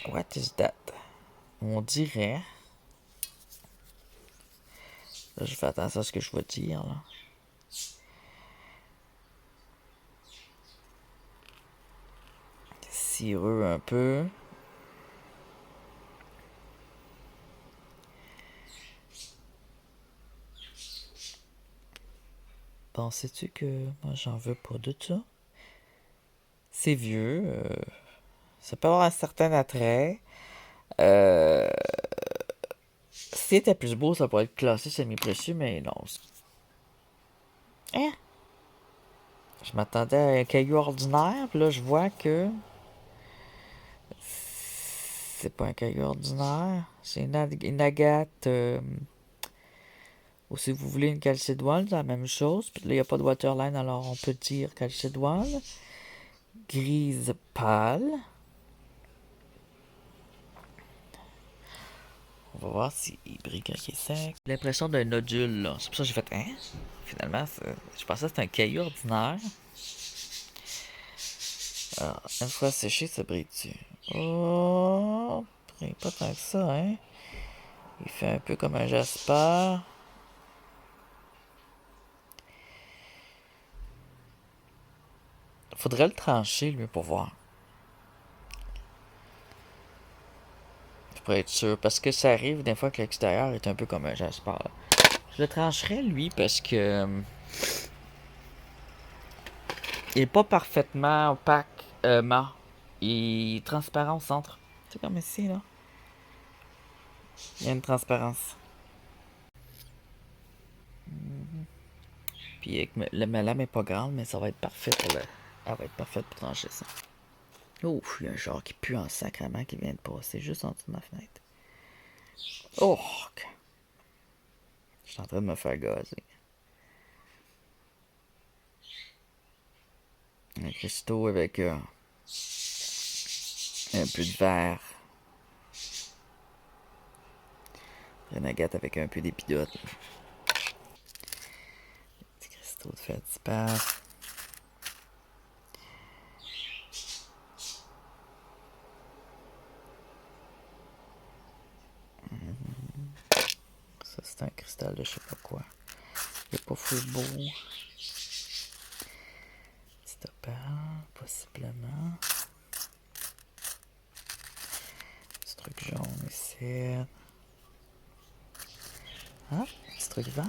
What is that? On dirait. Là, je fais attention à ce que je vais dire, là. Cireux un peu. Pensais-tu que moi j'en veux pas de ça? C'est vieux. Ça peut avoir un certain attrait. Si c'était plus beau, ça pourrait être classé semi-précieux, mais non. Hein? Je m'attendais à un caillou ordinaire, puis là je vois que c'est pas un caillou ordinaire. C'est une agate. Ou si vous voulez une calcédoine, c'est la même chose. Puis là, il n'y a pas de waterline, alors on peut dire calcédoine. Grise pâle. On va voir s'il brille quand il est sec. L'impression d'un nodule, là. C'est pour ça que j'ai fait, hein? Finalement, je pensais que c'était un caillou ordinaire. Alors, une fois séché, ça brille dessus. Oh, brille pas tant que ça, hein? Il fait un peu comme un jasper. Faudrait le trancher, lui, pour voir. Pour être sûr, parce que ça arrive des fois que l'extérieur est un peu comme un jasper. Je le trancherai, lui, parce que il est pas parfaitement opaque, mat. Il est transparent au centre. C'est comme ici, là. Il y a une transparence. Puis avec ma lame est pas grande, mais ça va être parfait pour le... Elle va être parfaite pour trancher ça. Ouf, il y a un genre qui pue en sacrament qui vient de passer juste en dessous de ma fenêtre. Oh! Je suis en train de me faire gazer. Un cristaux avec un peu de verre. Une agate avec un peu d'épidote. Petit cristaux de feldspar. Ça, c'est un cristal de je sais pas quoi. Il est pas full beau. Petit opale, possiblement. Petit truc jaune ici. Ah, petit truc vert.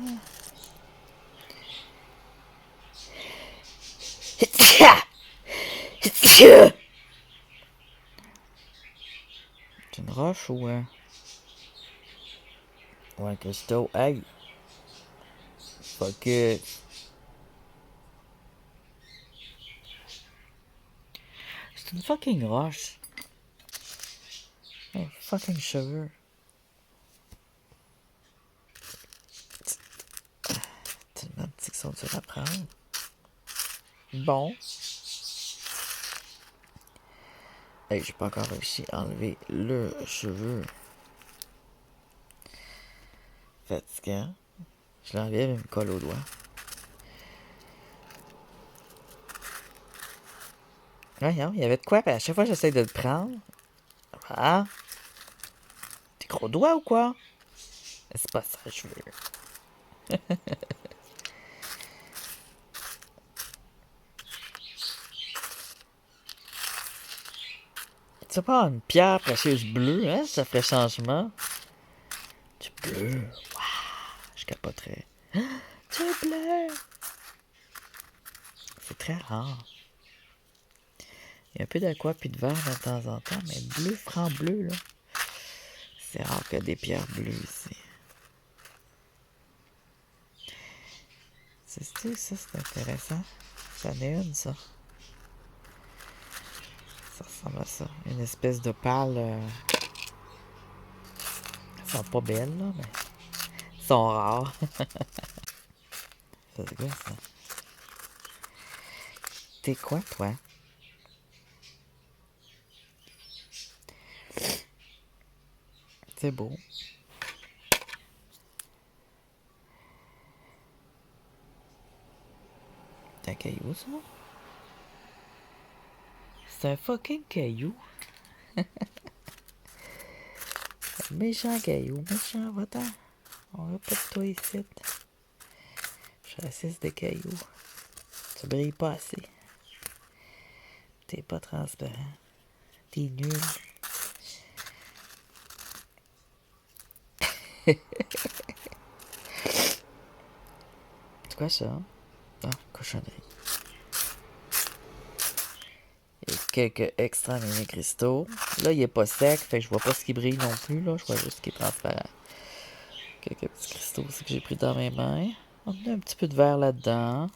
J'ai une roche ou un cristaux? Hey! Fuck it! C'est une fucking roche. Hey, fucking cheveux. Tellement petits qu'ils sont durs à prendre. Bon. Hey, j'ai pas encore réussi à enlever le cheveu. Fatigant. Je l'enlève et me colle au doigt. Voyons, il y avait de quoi? À chaque fois, j'essaie de le prendre. Ah! T'es gros doigt ou quoi? C'est pas ça, je veux. C'est pas une pierre précieuse bleue, hein? Ça ferait changement. Du bleu. Waouh! Je capoterais. Du bleu! C'est très rare. Il y a un peu d'aqua puis de vert de temps en temps, mais bleu, franc bleu, là. C'est rare qu'il y a des pierres bleues ici. C'est ça, c'est intéressant. C'en est une, ça. Ça ressemble à ça. Une espèce de pâle. Elles sont pas belles, là, mais. Elles sont rares. C'est quoi, ça? T'es quoi, toi? C'est beau. C'est un caillou, ça? C'est un fucking caillou. Méchant caillou, méchant, va-t'en. On veut pas de toi ici. Je raciste des cailloux. Tu brilles pas assez. T'es pas transparent. T'es nul. C'est quoi ça? Ah, cochonnerie. Il y a quelques extra mini cristaux. Là, il est pas sec, fait que je vois pas ce qui brille non plus. Là, je vois juste ce qui est transparent. Quelques petits cristaux aussi que j'ai pris dans mes mains. On a un petit peu de vert là-dedans.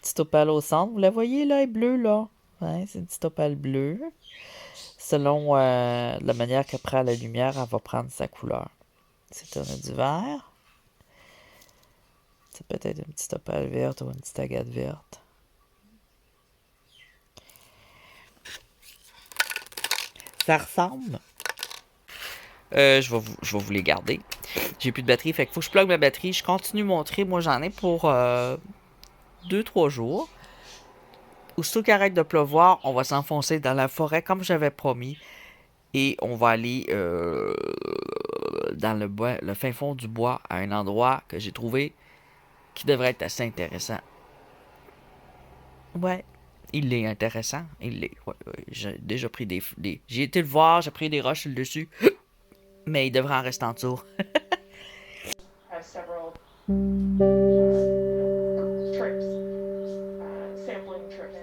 Petite opale au centre. Vous la voyez là, elle est bleue là. Ouais, c'est une petite opale bleue. Selon la manière qu'elle prend la lumière, elle va prendre sa couleur. C'est on a du vert. C'est peut-être une petite opale verte ou une petite agate verte. Ça ressemble. Je vais vous les garder. J'ai plus de batterie, fait qu'il faut que je plug ma batterie. Je continue de montrer. Moi, j'en ai pour 2-3 jours. Aussitôt qu'il arrête de pleuvoir, on va s'enfoncer dans la forêt comme j'avais promis. Et on va aller dans le bois, le fin fond du bois, à un endroit que j'ai trouvé qui devrait être assez intéressant. Ouais, il est intéressant. Il est. Ouais, j'ai déjà pris des. J'ai été le voir, j'ai pris des roches sur le dessus. Mais il devrait en rester en dessous. Have several trips, sampling trips.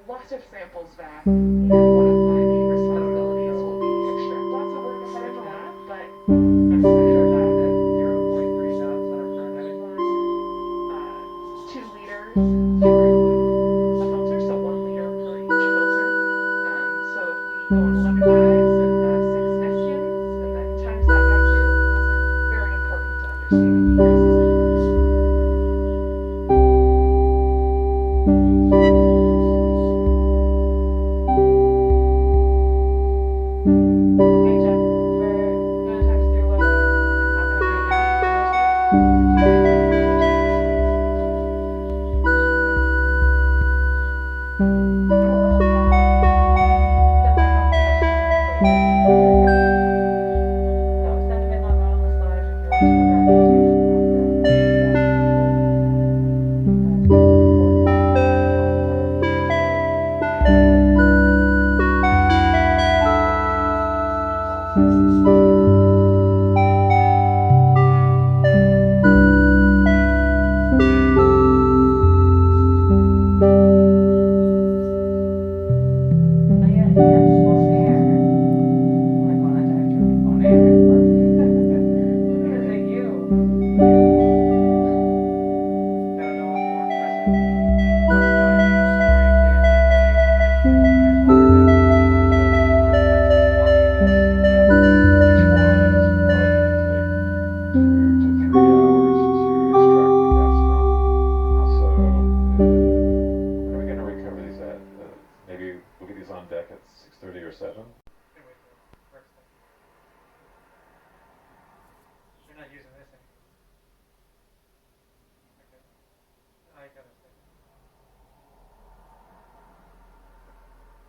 A lot of samples back, and one of my main responsibilities will be extract lots of work ahead of that, but I'm sure that at 0.3 shots that are current heading line, 2 liters through a filter, so 1 liter per each filter. So if we go in 11 hives and 6 nesciums, and then times that by 2, those are very important to understanding the ecosystem. Hey Jen, we're gonna text your way and have a great night. First,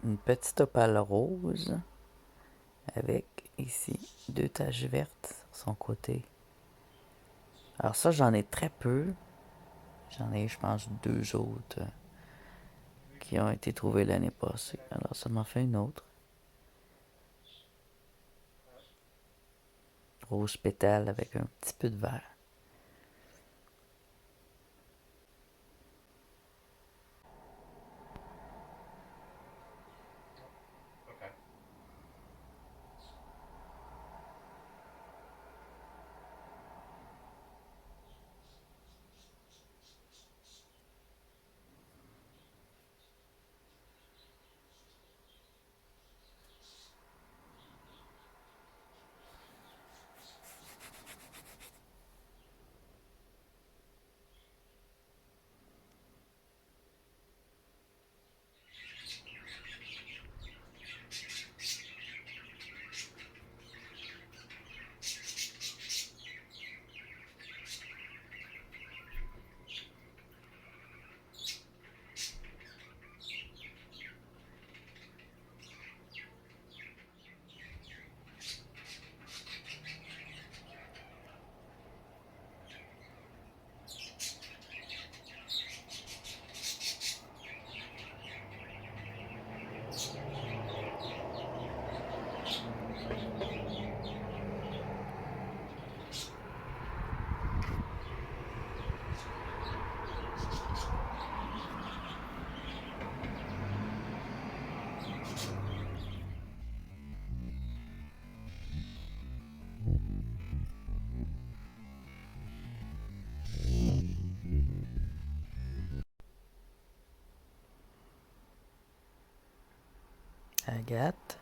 une petite opale rose avec ici 2 taches vertes sur son côté. Alors ça, j'en ai très peu. J'en ai, je pense, 2 autres qui ont été trouvées l'année passée. Alors ça m'en fait une autre. Rose pétale avec un petit peu de vert. Okay. Agathe.